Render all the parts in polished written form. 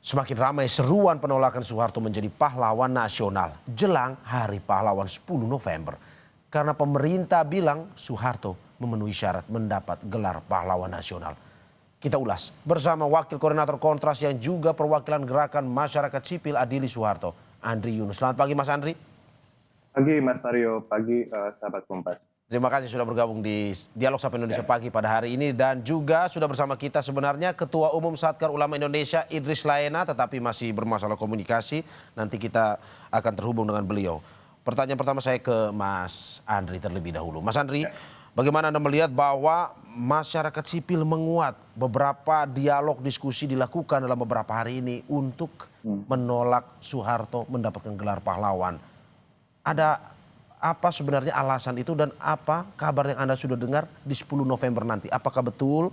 Semakin ramai seruan penolakan Soeharto menjadi pahlawan nasional jelang Hari Pahlawan 10 November. Karena pemerintah bilang Soeharto memenuhi syarat mendapat gelar pahlawan nasional. Kita ulas bersama Wakil Koordinator Kontras yang juga perwakilan Gerakan Masyarakat Sipil Adili Soeharto, Andri Yunus. Selamat pagi Mas Andri. Pagi Mas Mario, pagi sahabat Kompas. Terima kasih sudah bergabung di Dialog Sapa Indonesia Pagi pada hari ini. Dan juga sudah bersama kita sebenarnya Ketua Umum Satkar Ulama Indonesia Idris Laena, tetapi masih bermasalah komunikasi. Nanti kita akan terhubung dengan beliau. Pertanyaan pertama saya ke Mas Andri terlebih dahulu. Mas Andri, bagaimana Anda melihat bahwa masyarakat sipil menguat, beberapa dialog diskusi dilakukan dalam beberapa hari ini untuk menolak Soeharto mendapatkan gelar pahlawan. Ada apa sebenarnya alasan itu dan apa kabar yang Anda sudah dengar di 10 November nanti? Apakah betul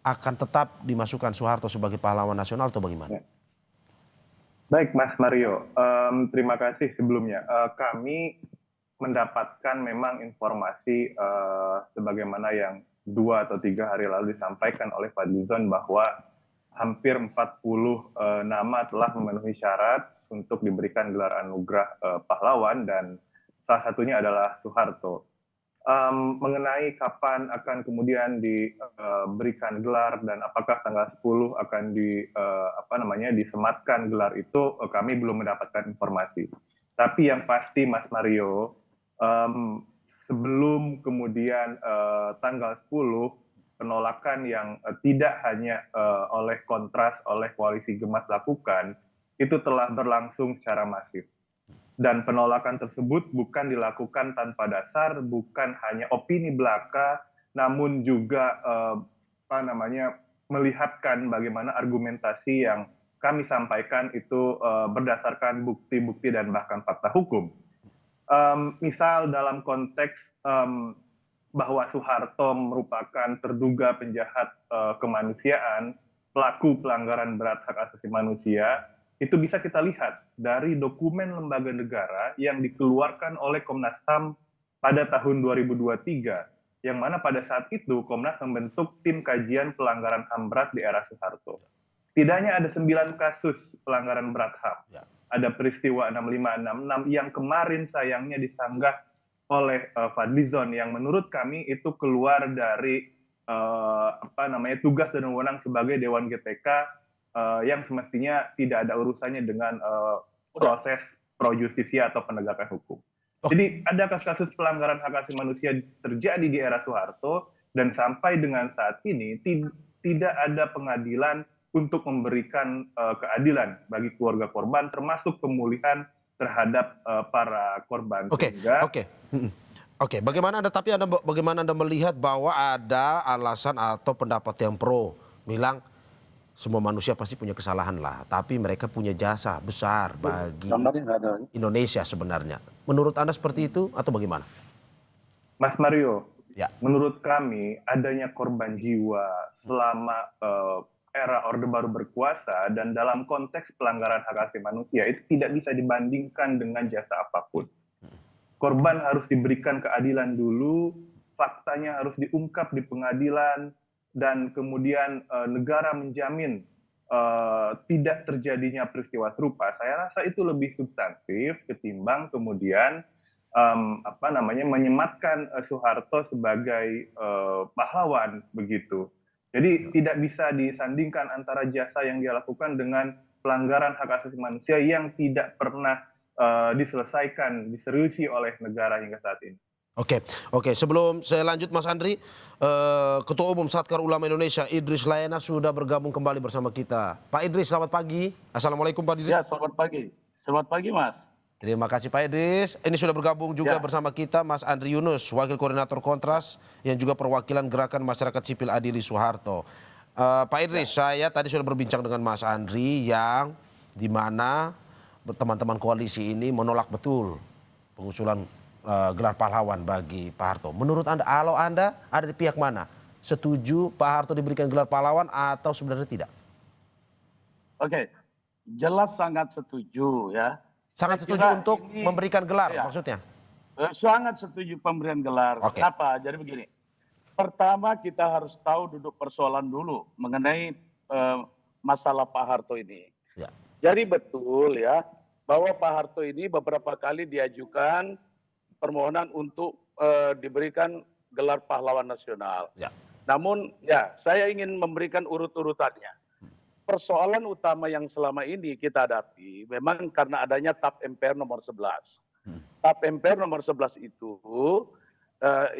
akan tetap dimasukkan Soeharto sebagai pahlawan nasional atau bagaimana? Baik Mas Mario, terima kasih sebelumnya. Kami mendapatkan memang informasi sebagaimana yang 2 atau 3 hari lalu disampaikan oleh Fadlizon bahwa hampir 40 nama telah memenuhi syarat untuk diberikan gelar anugerah pahlawan dan salah satunya adalah Soeharto. Mengenai kapan akan kemudian diberikan gelar dan apakah tanggal 10 akan disematkan gelar itu, kami belum mendapatkan informasi. Tapi yang pasti Mas Mario, sebelum kemudian tanggal 10 penolakan yang tidak hanya oleh Kontras, oleh Koalisi Gemas lakukan, itu telah berlangsung secara masif. Dan penolakan tersebut bukan dilakukan tanpa dasar, bukan hanya opini belaka, namun juga melihatkan bagaimana argumentasi yang kami sampaikan itu berdasarkan bukti-bukti dan bahkan fakta hukum. Misal dalam konteks bahwa Soeharto merupakan terduga penjahat kemanusiaan, pelaku pelanggaran berat hak asasi manusia, itu bisa kita lihat dari dokumen lembaga negara yang dikeluarkan oleh Komnas HAM pada tahun 2023, yang mana pada saat itu Komnas membentuk tim kajian pelanggaran HAM berat di era Soeharto. Tidak hanya ada 9 kasus pelanggaran berat HAM, ada peristiwa 6566 yang kemarin sayangnya disanggah oleh Fadlizon yang menurut kami itu keluar dari tugas dan wewenang sebagai Dewan GTK yang semestinya tidak ada urusannya dengan proses pro justisia atau penegakan hukum. Jadi ada kasus-kasus pelanggaran hak asasi manusia terjadi di era Soeharto dan sampai dengan saat ini tidak ada pengadilan untuk memberikan keadilan bagi keluarga korban termasuk pemulihan terhadap para korban. Oke. Bagaimana Anda melihat bahwa ada alasan atau pendapat yang pro bilang semua manusia pasti punya kesalahan lah, tapi mereka punya jasa besar bagi Indonesia sebenarnya. Menurut Anda seperti itu atau bagaimana? Mas Mario, menurut kami adanya korban jiwa selama era Orde Baru berkuasa dan dalam konteks pelanggaran hak asasi manusia itu tidak bisa dibandingkan dengan jasa apapun. Korban harus diberikan keadilan dulu, faktanya harus diungkap di pengadilan, dan kemudian negara menjamin tidak terjadinya peristiwa serupa. Saya rasa itu lebih substantif ketimbang kemudian menyematkan Soeharto sebagai pahlawan begitu. Jadi tidak bisa disandingkan antara jasa yang dia lakukan dengan pelanggaran hak asasi manusia yang tidak pernah diselesaikan, diseriusi oleh negara hingga saat ini. Oke. Sebelum saya lanjut Mas Andri, Ketua Umum Satkar Ulama Indonesia Idris Laena sudah bergabung kembali bersama kita. Pak Idris, selamat pagi. Assalamualaikum Pak Idris. Ya, selamat pagi. Selamat pagi Mas. Terima kasih Pak Idris. Ini sudah bergabung juga bersama kita Mas Andri Yunus, Wakil Koordinator Kontras yang juga perwakilan Gerakan Masyarakat Sipil Adili Soeharto. Pak Idris, saya tadi sudah berbincang dengan Mas Andri yang di mana teman-teman koalisi ini menolak betul pengusulan gelar pahlawan bagi Pak Harto. Menurut Anda, kalau Anda ada di pihak mana? Setuju Pak Harto diberikan gelar pahlawan atau sebenarnya tidak? Oke, jelas sangat setuju ya. Sangat setuju untuk memberikan gelar maksudnya? Sangat setuju pemberian gelar. Kenapa? Jadi begini, pertama kita harus tahu duduk persoalan dulu mengenai masalah Pak Harto ini. Ya. Jadi betul ya bahwa Pak Harto ini beberapa kali diajukan permohonan untuk diberikan gelar pahlawan nasional. Ya. Namun ya saya ingin memberikan urut-urutannya. Persoalan utama yang selama ini kita hadapi memang karena adanya TAP MPR nomor 11. TAP MPR nomor 11 itu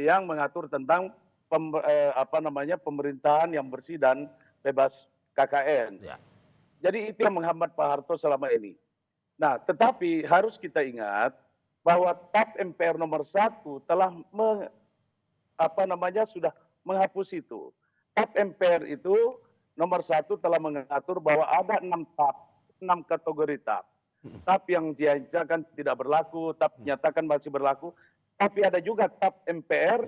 yang mengatur tentang pemerintahan yang bersih dan bebas KKN. Ya. Jadi itu yang menghambat Pak Harto selama ini. Nah, tetapi harus kita ingat bahwa TAP MPR nomor 1 telah sudah menghapus itu. TAP MPR itu nomor 1 telah mengatur bahwa ada 6 TAP, 6 kategori TAP. TAP yang dinyatakan tidak berlaku, TAP dinyatakan masih berlaku, tapi ada juga TAP MPR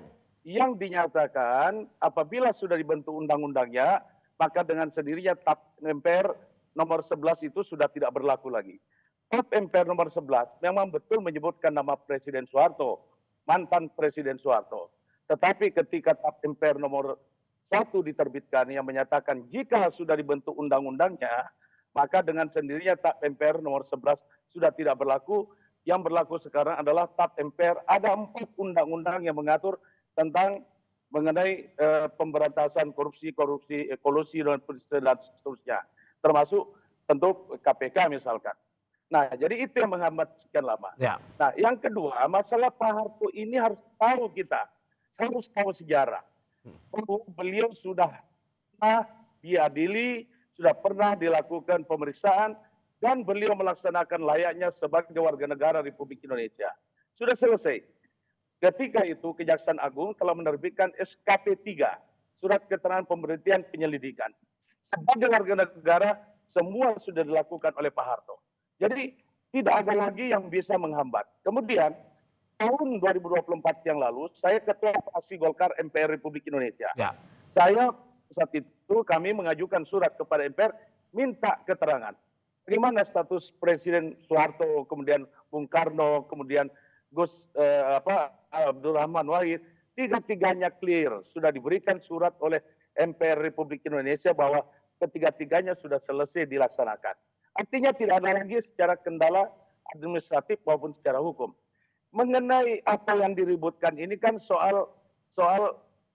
yang dinyatakan apabila sudah dibentuk undang-undangnya, maka dengan sendirinya TAP MPR nomor 11 itu sudah tidak berlaku lagi. TAP MPR nomor 11 memang betul menyebutkan nama Presiden Soeharto, mantan Presiden Soeharto. Tetapi ketika TAP MPR nomor 1 diterbitkan yang menyatakan jika sudah dibentuk undang-undangnya, maka dengan sendirinya TAP MPR nomor 11 sudah tidak berlaku. Yang berlaku sekarang adalah TAP MPR. Ada 4 undang-undang yang mengatur tentang mengenai pemberantasan korupsi, kolusi dan seterusnya. Termasuk tentu KPK misalkan. Nah, jadi itu yang menghambat sekian lama. Ya. Nah, yang kedua, masalah Pak Harto ini harus tahu kita. Harus tahu sejarah. Beliau sudah pernah diadili, sudah pernah dilakukan pemeriksaan, dan beliau melaksanakan layaknya sebagai warga negara Republik Indonesia. Sudah selesai. Ketika itu Kejaksaan Agung telah menerbitkan SKP 3, Surat Keterangan Pemberhentian Penyelidikan. Sebagai warga negara, semua sudah dilakukan oleh Pak Harto. Jadi tidak ada lagi yang bisa menghambat. Kemudian tahun 2024 yang lalu, saya ketua fraksi Golkar MPR Republik Indonesia. Ya. Saya saat itu kami mengajukan surat kepada MPR minta keterangan. Bagaimana status Presiden Soeharto, kemudian Bung Karno, kemudian Abdurrahman Wahid, tiga-tiganya clear, sudah diberikan surat oleh MPR Republik Indonesia bahwa ketiga-tiganya sudah selesai dilaksanakan. Artinya tidak ada lagi secara kendala administratif maupun secara hukum. Mengenai apa yang diributkan ini kan soal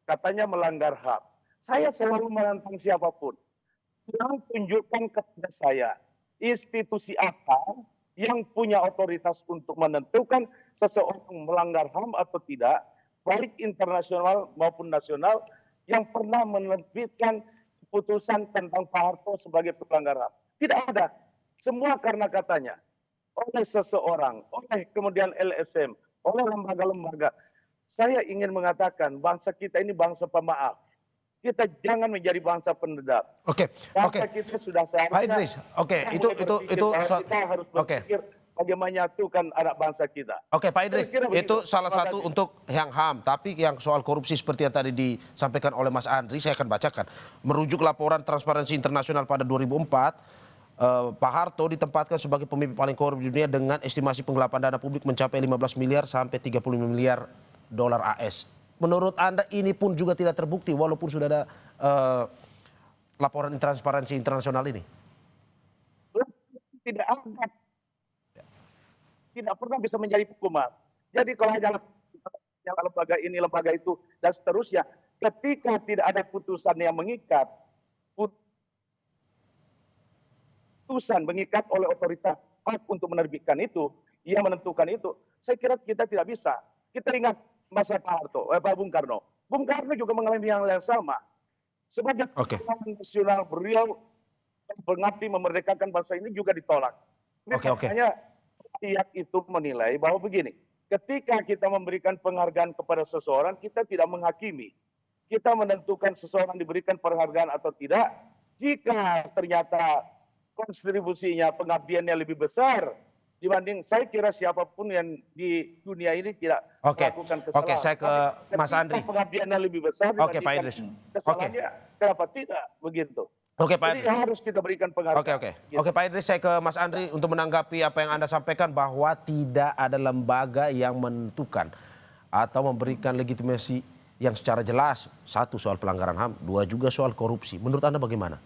katanya melanggar HAM. Saya selalu menantang siapapun. Yang tunjukkan kepada saya institusi apa yang punya otoritas untuk menentukan seseorang melanggar HAM atau tidak, baik internasional maupun nasional, yang pernah menerbitkan keputusan tentang Pak Harto sebagai pelanggar HAM. Tidak ada. Semua karena katanya oleh seseorang, oleh kemudian LSM, oleh lembaga-lembaga. Saya ingin mengatakan bangsa kita ini bangsa pemaaf. Kita jangan menjadi bangsa pendendam. Oke. Bangsa kita sudah seharusnya. Pak Idris, oke, kita harus berpikir bagaimana menyatukan anak bangsa kita. Oke, Pak Idris, itu salah satu untuk yang HAM, tapi yang soal korupsi seperti yang tadi disampaikan oleh Mas Andri, saya akan bacakan. Merujuk laporan Transparansi Internasional pada 2004, Pak Harto ditempatkan sebagai pemimpin paling korup di dunia dengan estimasi penggelapan dana publik mencapai 15 miliar sampai 35 miliar dolar AS. Menurut Anda ini pun juga tidak terbukti walaupun sudah ada laporan Transparansi Internasional ini? Tidak ada. Tidak pernah bisa menjadi hukuman. Jadi kalau hanya lembaga ini, lembaga itu, dan seterusnya, ketika tidak ada putusan yang mengikat, putusan mengikat oleh otoritas hak untuk menerbitkan itu, yang menentukan itu, saya kira kita tidak bisa. Kita ingat masa Pak Harto, Pak Bung Karno. Bung Karno juga mengalami hal yang sama. Sebagai pahlawan nasional, beliau mengabdi memerdekakan bangsa ini juga ditolak. Makanya rakyat itu menilai bahwa begini, ketika kita memberikan penghargaan kepada seseorang, kita tidak menghakimi. Kita menentukan seseorang diberikan penghargaan atau tidak, jika ternyata kontribusinya, pengabdiannya lebih besar dibanding, saya kira siapapun yang di dunia ini tidak melakukan kesalahan. Oke, saya ke Mas Andri. Pengabdiannya lebih besar dibanding Pak Idris. Kesalahannya, kenapa tidak begitu? Oke, Pak Idris. Jadi harus kita berikan penghargaan. Oke, Pak Idris, saya ke Mas Andri untuk menanggapi apa yang Anda sampaikan bahwa tidak ada lembaga yang menentukan atau memberikan legitimasi yang secara jelas. Satu, soal pelanggaran HAM. Dua, juga soal korupsi. Menurut Anda bagaimana?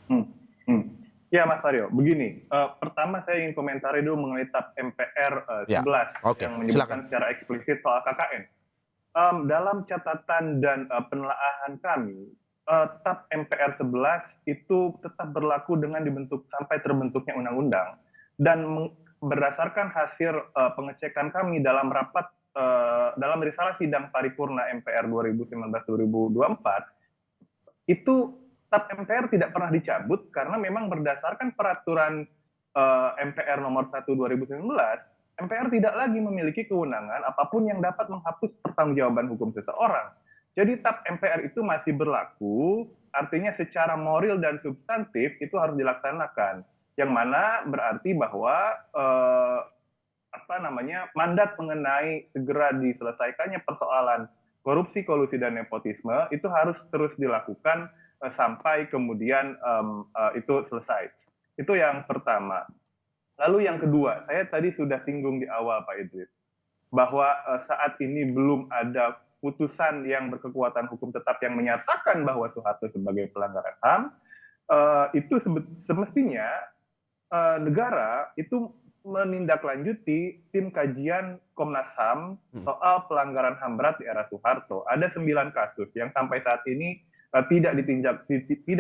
Ya, Mas Mario, begini, pertama saya ingin komentari dulu mengenai TAP MPR Ya, 11 oke, yang menyebutkan silakan. secara eksplisit soal KKN. Dalam catatan dan penelaahan kami, TAP MPR 11 itu tetap berlaku dengan sampai terbentuknya undang-undang. Dan berdasarkan hasil pengecekan kami dalam rapat dalam risalah sidang paripurna MPR 2019-2024, itu TAP MPR tidak pernah dicabut karena memang berdasarkan peraturan MPR nomor 1 2019, MPR tidak lagi memiliki kewenangan apapun yang dapat menghapus pertanggungjawaban hukum seseorang. Jadi TAP MPR itu masih berlaku, artinya secara moral dan substantif itu harus dilaksanakan. Yang mana berarti bahwa mandat mengenai segera diselesaikannya persoalan korupsi, kolusi, dan nepotisme itu harus terus dilakukan sampai kemudian itu selesai. Itu yang pertama. Lalu yang kedua, saya tadi sudah singgung di awal Pak Idris, bahwa saat ini belum ada putusan yang berkekuatan hukum tetap yang menyatakan bahwa Soeharto sebagai pelanggaran HAM, itu semestinya negara itu menindaklanjuti tim kajian Komnas HAM soal pelanggaran HAM berat di era Soeharto. Ada 9 kasus yang sampai saat ini tidak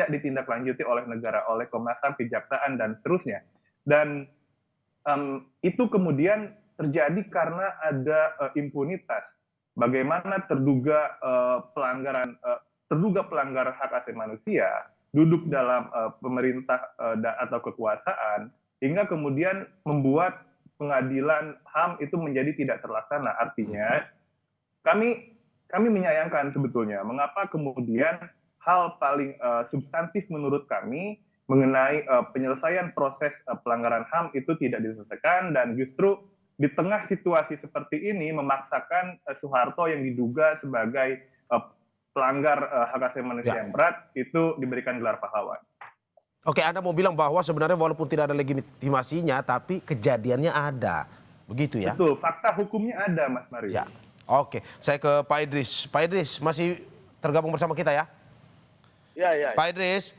ditindaklanjuti oleh negara, oleh Komnas HAM, Kejaksaan, dan seterusnya. Dan itu kemudian terjadi karena ada impunitas. Bagaimana terduga pelanggar hak asasi manusia duduk dalam pemerintah atau kekuasaan, hingga kemudian membuat pengadilan HAM itu menjadi tidak terlaksana. Artinya kami menyayangkan sebetulnya mengapa kemudian hal paling substantif menurut kami mengenai penyelesaian proses pelanggaran HAM itu tidak diselesaikan, dan justru di tengah situasi seperti ini memaksakan Soeharto yang diduga sebagai pelanggar hak asasi manusia yang berat itu diberikan gelar pahlawan. Oke, Anda mau bilang bahwa sebenarnya walaupun tidak ada legitimasinya, tapi kejadiannya ada. Begitu ya? Betul, fakta hukumnya ada, Mas Mario. Ya. Oke, saya ke Pak Idris. Pak Idris masih tergabung bersama kita ya? Ya. Pak Idris,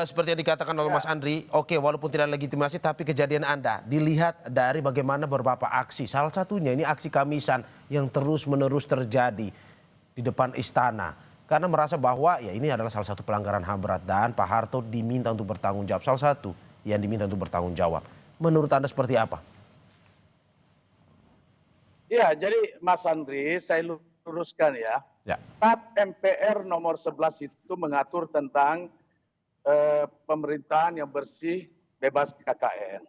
seperti yang dikatakan oleh Mas Andri, oke, walaupun tidak legitimasi, tapi kejadian Anda dilihat dari bagaimana beberapa aksi. Salah satunya ini aksi Kamisan yang terus-menerus terjadi di depan istana. Karena merasa bahwa ya ini adalah salah satu pelanggaran HAM berat dan Pak Harto diminta untuk bertanggung jawab. Salah satu yang diminta untuk bertanggung jawab. Menurut Anda seperti apa? Ya, jadi Mas Andri, saya luruskan ya. TAP MPR nomor 11 itu mengatur tentang pemerintahan yang bersih, bebas KKN.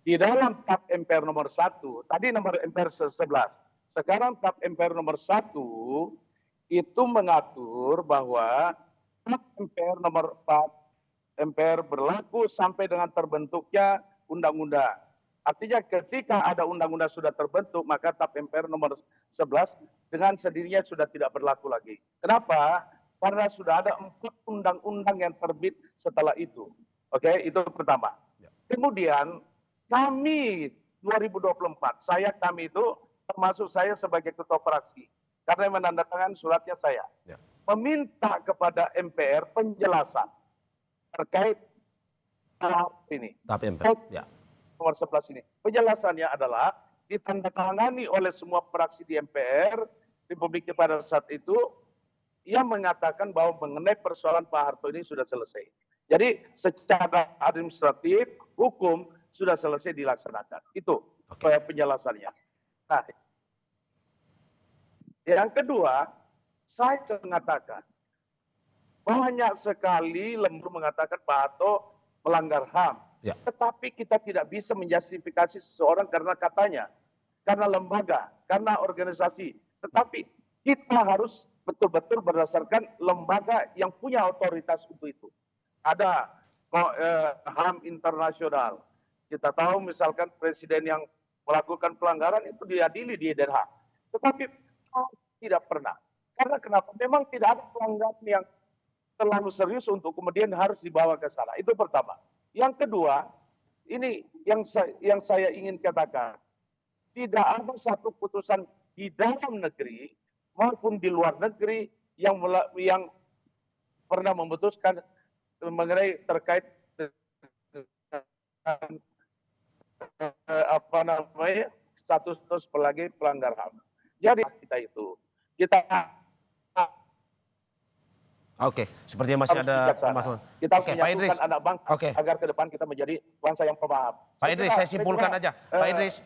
Di dalam TAP MPR nomor 1, tadi nomor MPR 11, sekarang TAP MPR nomor 1 itu mengatur bahwa TAP MPR nomor 4 MPR berlaku sampai dengan terbentuknya undang-undang. Artinya ketika ada undang-undang sudah terbentuk, maka TAP MPR nomor 11 dengan sendirinya sudah tidak berlaku lagi. Kenapa? Karena sudah ada 4 undang-undang yang terbit setelah itu. Oke, itu pertama. Kemudian kami 2024, kami itu termasuk saya sebagai ketua fraksi. Karena menandatangani suratnya saya. Meminta kepada MPR penjelasan terkait tahap ini. TAP MPR, ya. Nomor 11 ini. Penjelasannya adalah ditandatangani oleh semua fraksi di MPR Republik pada saat itu yang mengatakan bahwa mengenai persoalan Pak Harto ini sudah selesai. Jadi secara administratif, hukum sudah selesai dilaksanakan. Itu penjelasannya. Nah, yang kedua, saya mengatakan banyak sekali lembur mengatakan Pak Harto melanggar HAM. Tetapi kita tidak bisa menjustifikasi seseorang karena katanya, karena lembaga, karena organisasi. Tetapi kita harus betul-betul berdasarkan lembaga yang punya otoritas untuk itu. Ada HAM internasional. Kita tahu misalkan presiden yang melakukan pelanggaran itu diadili di Den Haag. Tetapi tidak pernah. Karena kenapa? Memang tidak ada pelanggaran yang terlalu serius untuk kemudian harus dibawa ke sana. Itu pertama. Yang kedua, ini yang saya ingin katakan, tidak ada satu putusan di dalam negeri maupun di luar negeri yang pernah memutuskan mengenai terkait apa namanya status sebagai pelanggar HAM. Jadi kita itu kita Oke, sepertinya masih harus ada bijaksana. permasalahan. Kita harus Oke, Pak Idris. menyatukan anak bangsa Oke, agar ke depan kita menjadi bangsa yang pemaaf. Pak Idris, saya simpulkan aja. Pak Idris,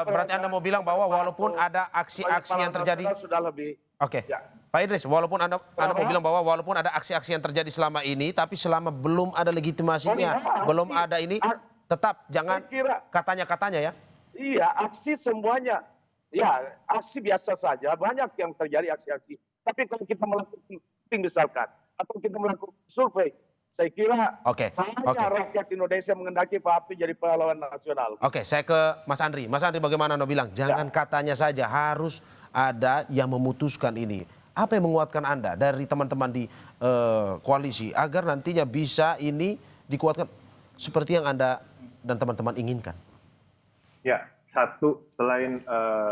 berarti Anda mau bilang bahwa walaupun ada aksi-aksi yang terjadi, sudah lebih. oke, Ya. Pak Idris, walaupun Anda mau bilang bahwa walaupun ada aksi-aksi yang terjadi selama ini, tapi selama belum ada legitimasinya, belum ada ini, tetap jangan Saya kira katanya-katanya ya. iya, aksi semuanya. Ya, aksi biasa saja. Banyak yang terjadi aksi-aksi. Tapi kalau kita melakukan misalkan, atau kita melakukan survei, saya kira Oke, banyak oke. rakyat Indonesia mengendaki Pak Abdi jadi pahlawan nasional. Oke, saya ke Mas Andri. Mas Andri, bagaimana Anda bilang? Jangan katanya saja, harus ada yang memutuskan ini. Apa yang menguatkan Anda dari teman-teman di koalisi agar nantinya bisa ini dikuatkan seperti yang Anda dan teman-teman inginkan? Ya, satu, selain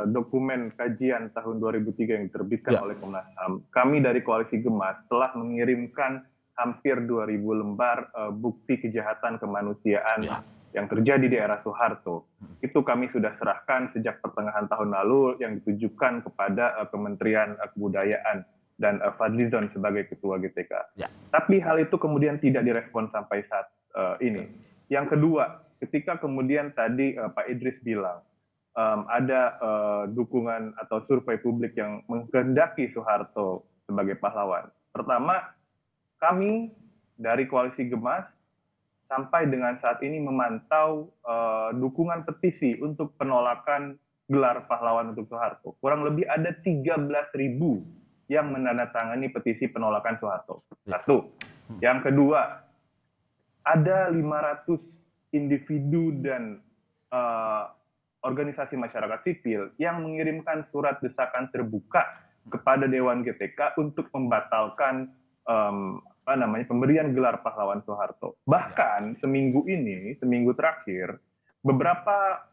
dokumen kajian tahun 2003 yang diterbitkan oleh Komnas HAM, kami dari Koalisi Gemas telah mengirimkan hampir 2.000 lembar bukti kejahatan kemanusiaan yang terjadi di era Soeharto. Itu kami sudah serahkan sejak pertengahan tahun lalu yang ditujukan kepada Kementerian Kebudayaan dan Fadlizon sebagai Ketua GTK. Tapi hal itu kemudian tidak direspon sampai saat ini. Yang kedua, ketika kemudian tadi Pak Idris bilang, ada dukungan atau survei publik yang menghendaki Soeharto sebagai pahlawan. Pertama, kami dari Koalisi Gemas sampai dengan saat ini memantau dukungan petisi untuk penolakan gelar pahlawan untuk Soeharto. Kurang lebih ada 13.000 yang menandatangani petisi penolakan Soeharto. Satu. Yang kedua, ada 500 individu dan organisasi masyarakat sipil yang mengirimkan surat desakan terbuka kepada Dewan GTK untuk membatalkan pemberian gelar pahlawan Soeharto. Bahkan seminggu terakhir, beberapa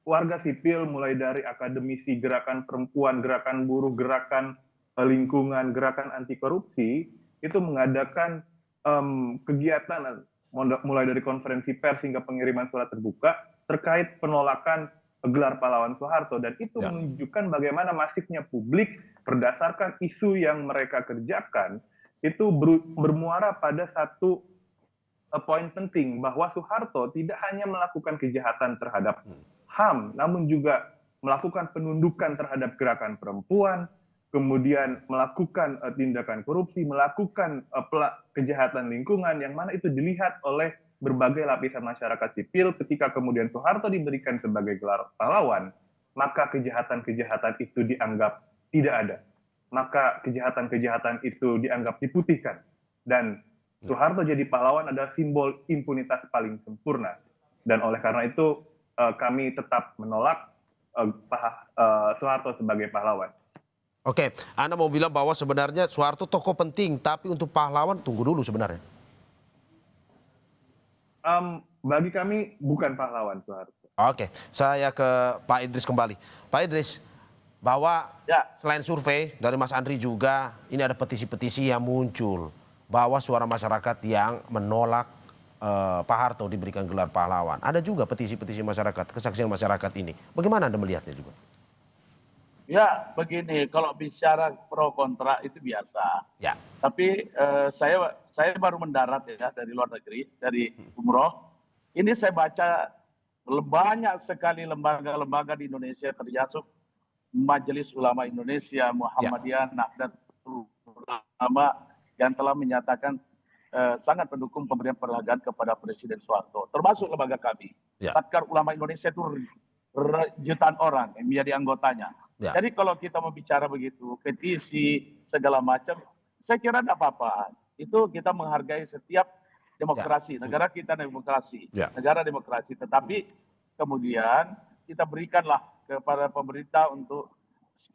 warga sipil mulai dari akademisi, gerakan perempuan, gerakan buruh, gerakan lingkungan, gerakan anti korupsi, itu mengadakan kegiatan mulai dari konferensi pers hingga pengiriman surat terbuka terkait penolakan gelar pahlawan Soeharto, dan itu menunjukkan bagaimana masifnya publik berdasarkan isu yang mereka kerjakan itu bermuara pada satu poin penting, bahwa Soeharto tidak hanya melakukan kejahatan terhadap HAM, namun juga melakukan penundukan terhadap gerakan perempuan, kemudian melakukan tindakan korupsi, melakukan kejahatan lingkungan, yang mana itu dilihat oleh berbagai lapisan masyarakat sipil. Ketika kemudian Soeharto diberikan sebagai gelar pahlawan, maka kejahatan-kejahatan itu dianggap tidak ada. Maka kejahatan-kejahatan itu dianggap diputihkan. Dan Soeharto jadi pahlawan adalah simbol impunitas paling sempurna. Dan oleh karena itu kami tetap menolak Soeharto sebagai pahlawan. Oke, Anda mau bilang bahwa sebenarnya Soeharto tokoh penting, tapi untuk pahlawan tunggu dulu sebenarnya. Bagi kami bukan pahlawan Soeharto. Oke, saya ke Pak Idris kembali. Pak Idris, bahwa selain survei dari Mas Andri juga, ini ada petisi-petisi yang muncul bahwa suara masyarakat yang menolak Pak Harto diberikan gelar pahlawan. Ada juga petisi-petisi masyarakat, kesaksian masyarakat ini. Bagaimana Anda melihatnya juga? Ya, begini, kalau bicara pro kontra itu biasa. Ya. Tapi saya baru mendarat ya dari luar negeri, dari umroh. Ini saya baca banyak sekali lembaga-lembaga di Indonesia, termasuk Majelis Ulama Indonesia, Muhammadiyah, Nahdlatul Ulama, yang telah menyatakan sangat mendukung pemberian penghargaan kepada Presiden Soeharto. Termasuk lembaga kami. Laskar Ulama Indonesia itu jutaan orang yang menjadi anggotanya. Jadi kalau kita mau bicara begitu, petisi, segala macam, saya kira tidak apa-apa. Itu kita menghargai setiap demokrasi. Negara kita demokrasi. Negara demokrasi. Tetapi kemudian kita berikanlah kepada pemerintah untuk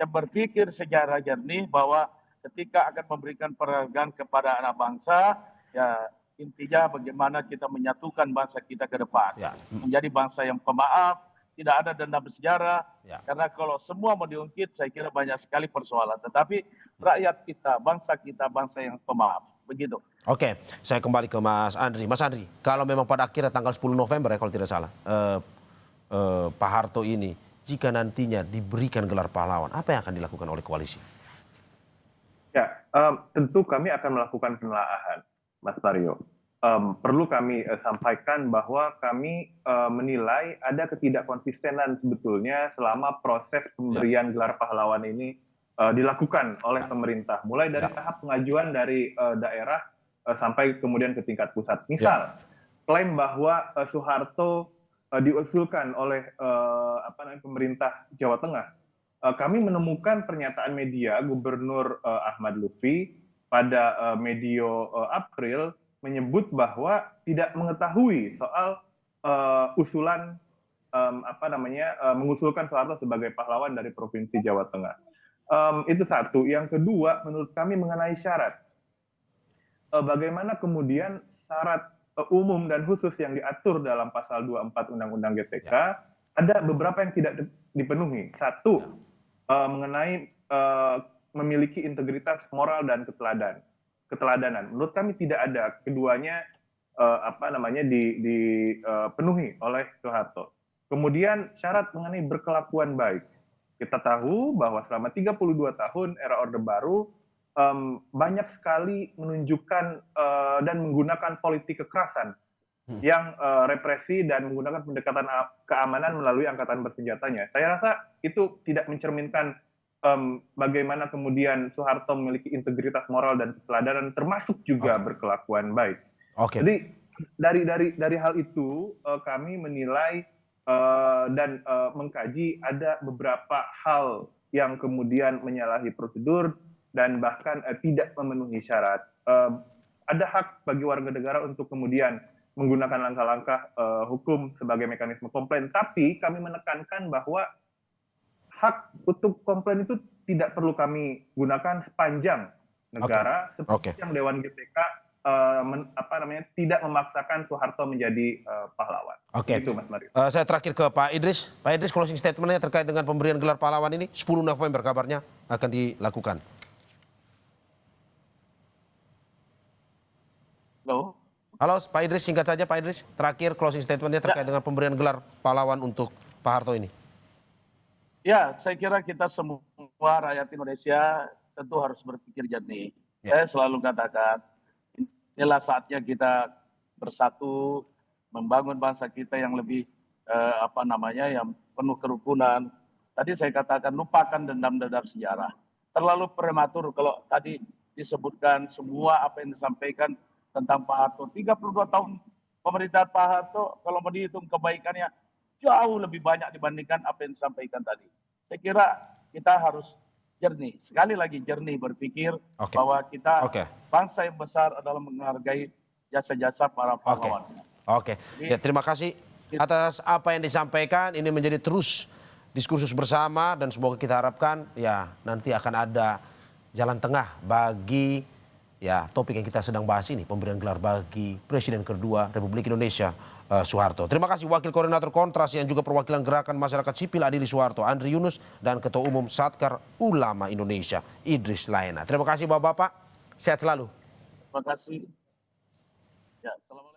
berpikir secara jernih bahwa ketika akan memberikan penghargaan kepada anak bangsa, ya intinya bagaimana kita menyatukan bangsa kita ke depan. Menjadi bangsa yang pemaaf, tidak ada dendam bersejarah, karena kalau semua mau diungkit, saya kira banyak sekali persoalan. Tetapi rakyat kita, bangsa yang pemaaf. begitu. Oke, saya kembali ke Mas Andri. Mas Andri, kalau memang pada akhirnya tanggal 10 November ya kalau tidak salah, Pak Harto ini, jika nantinya diberikan gelar pahlawan, apa yang akan dilakukan oleh koalisi? Ya, tentu kami akan melakukan penelaahan, Mas Mario. Perlu kami sampaikan bahwa kami menilai ada ketidakkonsistenan sebetulnya selama proses pemberian gelar pahlawan ini dilakukan oleh pemerintah, mulai dari tahap pengajuan dari daerah sampai kemudian ke tingkat pusat. Misal, klaim bahwa Soeharto diusulkan oleh pemerintah Jawa Tengah. Kami menemukan pernyataan media Gubernur Ahmad Lutfi pada medio April menyebut bahwa tidak mengetahui soal usulan mengusulkan Soeharto sebagai pahlawan dari Provinsi Jawa Tengah. Itu satu. Yang kedua, menurut kami mengenai syarat. Bagaimana kemudian syarat umum dan khusus yang diatur dalam pasal 24 Undang-Undang GTK, ada beberapa yang tidak dipenuhi. Satu, mengenai memiliki integritas moral dan keteladanan. Menurut kami tidak ada. Keduanya dipenuhi oleh Soeharto. Kemudian syarat mengenai berkelakuan baik. Kita tahu bahwa selama 32 tahun era Orde Baru banyak sekali menunjukkan dan menggunakan politik kekerasan yang represi dan menggunakan pendekatan keamanan melalui angkatan bersenjatanya. Saya rasa itu tidak mencerminkan bagaimana kemudian Soeharto memiliki integritas moral dan keteladanan, termasuk juga berkelakuan baik. Jadi dari hal itu kami menilai dan mengkaji ada beberapa hal yang kemudian menyalahi prosedur dan bahkan tidak memenuhi syarat. Ada hak bagi warga negara untuk kemudian menggunakan langkah-langkah hukum sebagai mekanisme komplain, tapi kami menekankan bahwa hak untuk komplain itu tidak perlu kami gunakan sepanjang negara, seperti yang Dewan GTK tidak memaksakan Soeharto menjadi pahlawan. Oke. Itu, Mas Mario. Saya terakhir ke Pak Idris. Pak Idris, closing statement-nya terkait dengan pemberian gelar pahlawan ini 10 November kabarnya akan dilakukan. Halo Pak Idris, singkat saja Pak Idris. Terakhir closing statement-nya terkait dengan pemberian gelar pahlawan untuk Pak Harto ini. Ya, saya kira kita semua rakyat Indonesia tentu harus berpikir jernih. Saya selalu katakan, inilah saatnya kita bersatu, membangun bangsa kita yang lebih yang penuh kerukunan. Tadi saya katakan lupakan dendam-dendam sejarah. Terlalu prematur kalau tadi disebutkan semua apa yang disampaikan tentang Pak Harto. 32 tahun pemerintahan Pak Harto, kalau mau dihitung kebaikannya jauh lebih banyak dibandingkan apa yang disampaikan tadi. Saya kira kita harus jernih, sekali lagi jernih berpikir bahwa kita bangsa yang besar adalah menghargai jasa-jasa para pahlawan. Ya, terima kasih atas apa yang disampaikan. Ini menjadi terus diskursus bersama dan semoga kita harapkan ya nanti akan ada jalan tengah bagi topik yang kita sedang bahas ini, pemberian gelar bagi Presiden kedua Republik Indonesia Soeharto. Terima kasih Wakil Koordinator Kontras yang juga perwakilan Gerakan Masyarakat Sipil Adili Soeharto, Andri Yunus, dan Ketua Umum Satkar Ulama Indonesia, Idris Laena. Terima kasih Bapak-Bapak, sehat selalu. Terima kasih. Ya, selamat.